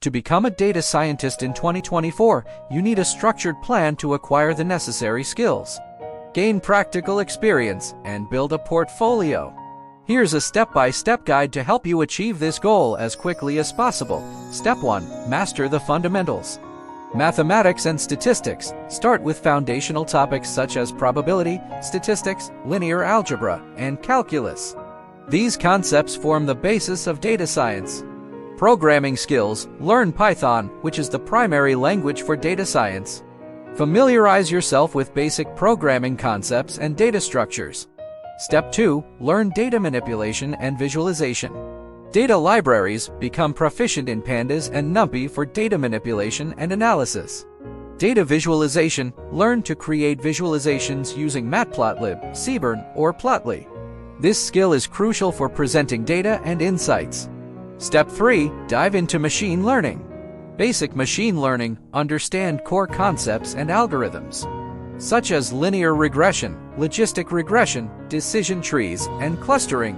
To become a data scientist in 2024, you need a structured plan to acquire the necessary skills, gain practical experience, and build a portfolio. Here's a step-by-step guide to help you achieve this goal as quickly as possible. Step 1. Master the fundamentals. Mathematics and statistics. Start with foundational topics such as probability, statistics, linear algebra, and calculus. These concepts form the basis of data science. Programming skills. Learn Python, which is the primary language for data science. Familiarize yourself with basic programming concepts and data structures. Step 2. Learn data manipulation and visualization. Data libraries. Become proficient in Pandas and NumPy for data manipulation and analysis. Data visualization. Learn to create visualizations using Matplotlib, Seaborn, or Plotly. This skill is crucial for presenting data and insights. Step 3. Dive into machine learning. Basic machine learning. Understand core concepts and algorithms, such as linear regression, logistic regression, decision trees, and clustering.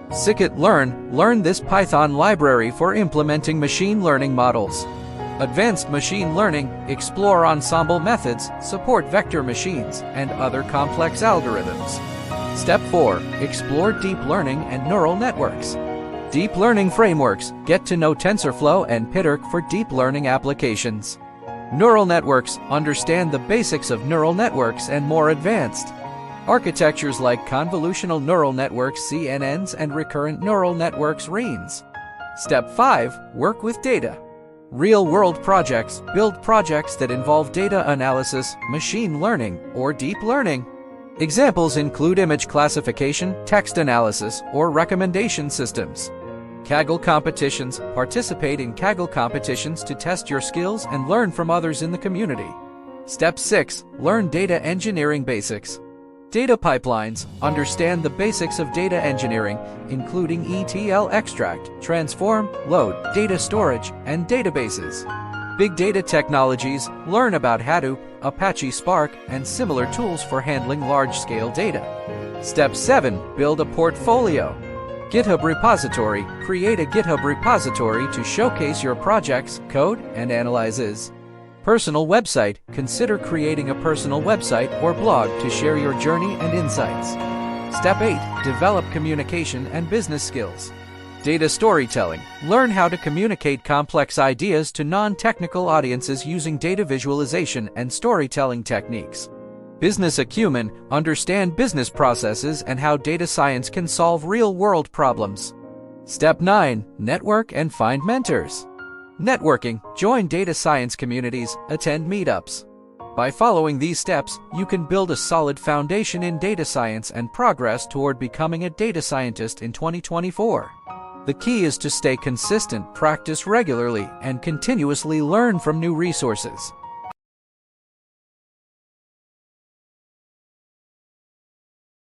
Scikit-learn. Learn this Python library for implementing machine learning models. Advanced machine learning. Explore ensemble methods, support vector machines, and other complex algorithms. Step 4. Explore deep learning and neural networks. Deep learning frameworks. Get to know TensorFlow and PyTorch for deep learning applications. Neural networks. Understand the basics of neural networks and more advanced architectures like convolutional neural networks (CNNs) and recurrent neural networks (RNNs). Step 5. Work with data. Real-world projects. Build projects that involve data analysis, machine learning, or deep learning. Examples include image classification, text analysis, or recommendation systems. Kaggle competitions. Participate in Kaggle competitions to test your skills and learn from others in the community. Step 6. Learn data engineering basics. Data pipelines. Understand the basics of data engineering, including ETL extract, transform, load, data storage, and databases. Big data technologies. Learn about Hadoop, Apache Spark, and similar tools for handling large-scale data. Step 7. Build a portfolio. GitHub repository. Create a GitHub repository to showcase your projects, code, and analyses. Personal website. Consider creating a personal website or blog to share your journey and insights. Step 8. Develop communication and business skills. Data storytelling. Learn how to communicate complex ideas to non-technical audiences using data visualization and storytelling techniques. Business acumen. Understand business processes and how data science can solve real-world problems. Step 9. Network and find mentors. Networking. Join data science communities, attend meetups. By following these steps, you can build a solid foundation in data science and progress toward becoming a data scientist in 2024. The key is to stay consistent, practice regularly, and continuously learn from new resources.